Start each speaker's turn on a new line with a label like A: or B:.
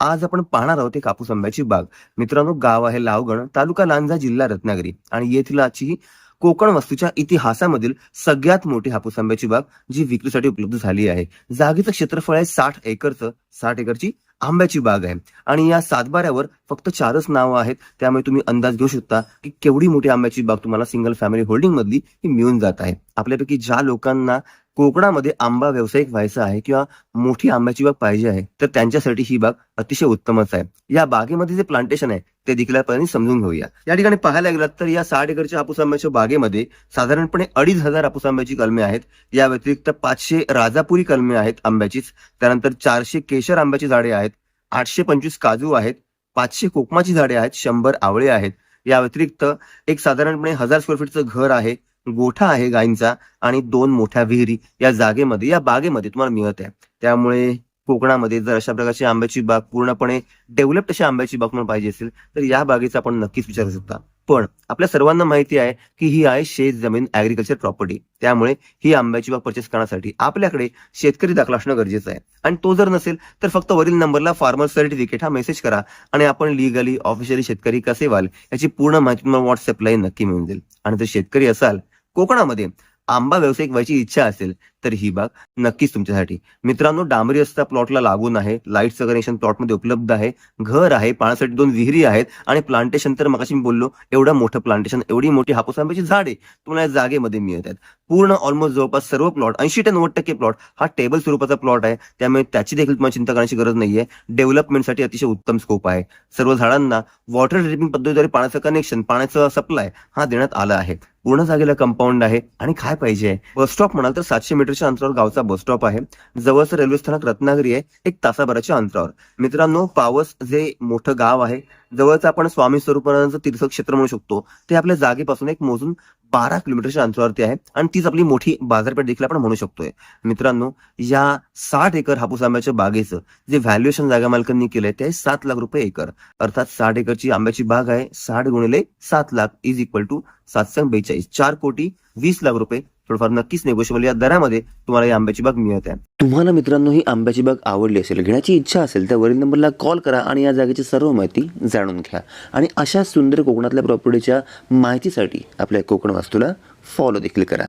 A: आज आपण पाहणार आहोत एक हापूस आंब्याची बाग. मित्रांनो, गाव आहे लावगण, तालुका लांजा, जिल्हा रत्नागिरी आणि येथील आजची कोकण वास्तूच्या इतिहासामधील सगळ्यात मोठी हापूस आंब्याची बाग जी विक्रीसाठी उपलब्ध झाली आहे. जागेचं क्षेत्रफळ आहे 60 एकरची आंब्याची बाग आहे आणि या सातबाऱ्यावर फक्त 4च नावं आहेत. त्यामुळे तुम्ही अंदाज घेऊ शकता की केवढी मोठी आंब्याची बाग तुम्हाला सिंगल फॅमिली होल्डिंग मधली ही मिळून जात आहे. आपल्यापैकी ज्या लोकांना कोकणामध्ये आंबा व्यावसायिक व्हायचा आहे किंवा मोठी आंब्याची बाग पाहिजे आहे, तर त्यांच्यासाठी ही बाग अतिशय उत्तमच आहे. या बागेमध्ये जे प्लांटेशन आहे ते देखील आपण समजून घेऊया. या ठिकाणी पाहायला गेलात तर या 60 एकरच्या हापूस आंब्याच्या बागेमध्ये साधारणपणे 2,500 हापूस आंब्याची कलमे आहेत. या व्यतिरिक्त 500 राजापुरी कलमे आहेत आंब्याचीच. त्यानंतर 400 केशर आंब्याची झाडे आहेत, 825 काजू आहेत, 500 कोकमाची झाडे आहेत, 100 आवळे आहेत. या व्यतिरिक्त एक साधारणपणे 1000 स्क्वेअर फीटचं घर आहे, गोठा आहे गायींचा आणि 2 मोठ्या विहिरी या जागेमध्ये, या बागेमध्ये तुम्हाला मिळत आहे. त्यामुळे कोकणामध्ये जर अशा प्रकारची आंब्याची बाग, पूर्णपणे डेव्हलप्ड अशी आंब्याची बाग तुम्हाला पाहिजे असेल तर या बागेचा आपण नक्कीच विचारू शकता. पण आपल्या सर्वांना माहिती आहे की ही आहे शेत जमीन, ऍग्रिकल्चर प्रॉपर्टी. त्यामुळे ही आंब्याची बाग परचेस करण्यासाठी आपल्याकडे शेतकरी दाखला असणं गरजेचं आहे. आणि तो जर नसेल तर फक्त वरील नंबरला फार्मर सर्टिफिकेट हा मेसेज करा आणि आपण लिगली ऑफिशियली शेतकरी कसे व्हाल याची पूर्ण माहिती तुम्हाला व्हॉट्सअपलाही नक्की मिळून जाईल. आणि जर शेतकरी असाल, कोकणामध्ये आंबा व्यावसायिक व्हायची इच्छा असेल तर ही बाग नक्कीच तुमच्यासाठी. मित्रांनो, डांबरी रस्ता प्लॉटला लागून आहे, लाईटचं कनेक्शन प्लॉटमध्ये उपलब्ध आहे, घर आहे, पाण्यासाठी 2 विहिरी आहेत आणि प्लांटेशन तर मगाशी मी बोललो एवढं मोठं प्लांटेशन, एवढी मोठी हापूस आंब्याची झाडे तुम्हाला या जागेमध्ये मिळत आहेत. पूर्ण ऑलमोस्ट जवळपास सर्व प्लॉट 80 ते 90% प्लॉट हा टेबल स्वरूपाचा प्लॉट आहे. त्यामुळे त्याची देखील तुम्हाला चिंता करण्याची गरज नाहीये. डेव्हलपमेंटसाठी अतिशय उत्तम स्कोप आहे. सर्व झाडांना वॉटर ड्रिपिंग पद्धतीद्वारे पाण्याचं कनेक्शन, पाण्याचं सप्लाय हा देण्यात आला आहे. पूर्ण जागेला कंपाऊंड आहे आणि काय पाहिजे, बस स्टॉप म्हणाल तर 700 मीटरच्या अंतरावर गावचा बस स्टॉप आहे. जवळचं रेल्वे स्थानक रत्नागिरी आहे, 1 तासाभराच्या अंतरावर. मित्रांनो, पावस जे मोठं गाव आहे, जवळचं आपण स्वामी स्वरूपानंद तीर्थक्षेत्र म्हणू शकतो, ते आपल्या जागेपासून एक मोजून 12 किलोमीटरच्या अंतरावरती आहे आणि तीच आपली मोठी बाजारपेठ देखील आपण म्हणू शकतोय. मित्रांनो, या 60 एकर हापूस आंब्याच्या बागेचं जे व्हॅल्युएशन जागा मालकांनी केलंय ते 7 लाख रुपये एकर. अर्थात 60 एकरची आंब्याची बाग आहे. 60 गुणिले 7 लाख इज इक्वल टू 742, 4,20,00,000 रुपये. थोडंफार नक्कीच नेगोशिएबल या दरामध्ये तुम्हाला ही आंब्याची बाग मिळत आहे. तुम्हाला मित्रांनो ही आंब्याची बाग आवडली असेल, घेण्याची इच्छा असेल तर वरील नंबरला कॉल करा आणि या जागेची सर्व माहिती जाणून घ्या. आणि अशा सुंदर कोकणातल्या प्रॉपर्टीच्या माहितीसाठी आपल्या कोकण वास्तूला फॉलो देखील करा.